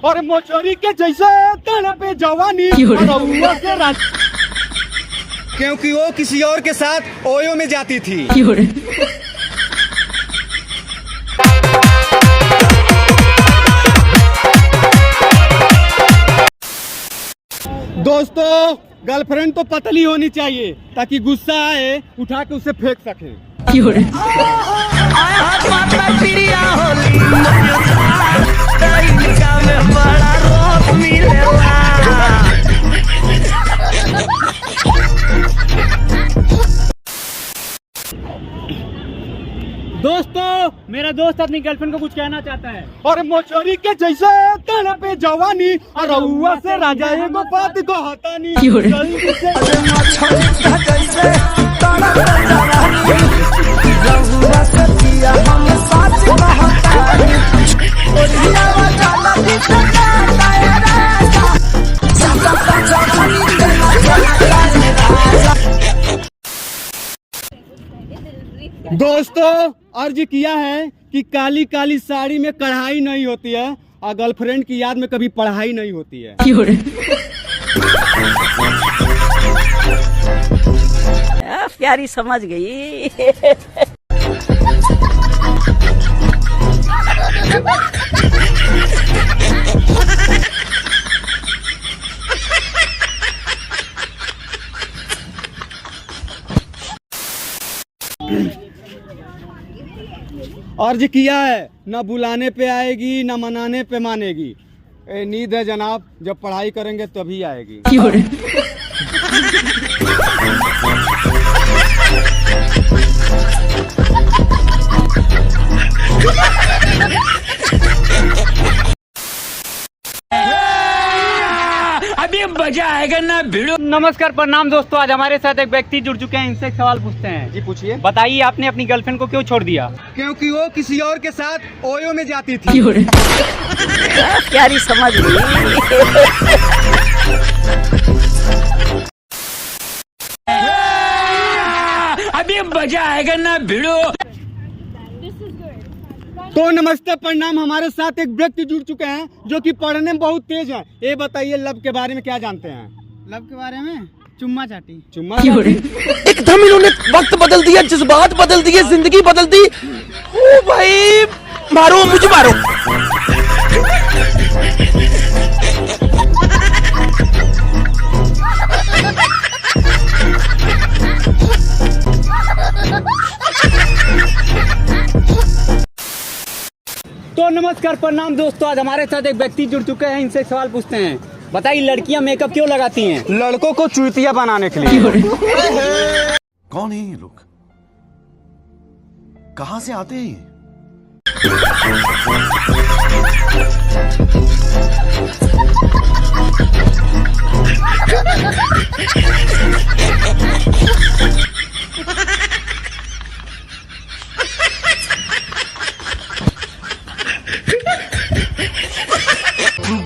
और मोचोरी के जैसे तड़पे जवानी रउआ से क्योंकि वो किसी और के साथ ओयो में जाती थी। दोस्तों, गर्लफ्रेंड तो पतली होनी चाहिए ताकि गुस्सा आए उठा के उसे फेंक सके। दोस्तों, मेरा दोस्त अपनी गर्लफ्रेंड को कुछ कहना चाहता है। और मोचोरी के जैसे तड़पे जवानी और रउआ से राजा एगो बात कहता नहीं। जल्दी से दोस्तों, अर्ज किया है कि काली काली साड़ी में कढ़ाई नहीं होती है और गर्लफ्रेंड की याद में कभी पढ़ाई नहीं होती है। प्यारी समझ गई। अर्ज किया है, न बुलाने पे आएगी न मनाने पे मानेगी। नींद है जनाब, जब पढ़ाई करेंगे तभी आएगी। अभी मजा आएगा ना भिड़ो। नमस्कार, प्रणाम दोस्तों। आज हमारे साथ एक व्यक्ति जुड़ चुके हैं, इनसे एक सवाल पूछते हैं। जी पूछिए। बताइए, आपने अपनी गर्लफ्रेंड को क्यों छोड़ दिया? क्योंकि वो किसी और के साथ ओयो में जाती थी। प्यारी समझ गई। अभी मजा आएगा ना भिड़ो। तो नमस्ते, प्रणाम। हमारे साथ एक व्यक्ति जुड़ चुके हैं जो कि पढ़ने में बहुत तेज हैं। ये बताइए, लव के बारे में क्या जानते हैं? लव के बारे में चुम्मा चाटी। चुम्मा चाटी? एकदम इन्होंने वक्त बदल दिया, जज्बात बदल दिए, जिंदगी बदल दी। ओ भाई, मारो मुझे मारो। तो नमस्कार, प्रणाम दोस्तों। आज हमारे साथ एक व्यक्ति जुड़ चुके हैं, इनसे एक सवाल पूछते हैं। बताइए, लड़कियां मेकअप क्यों लगाती हैं? लड़कों को चूतिया बनाने के लिए। कौन है ये लोग? कहां से आते हैं?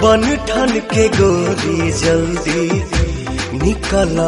बन ठन के गोरी जल्दी निकला।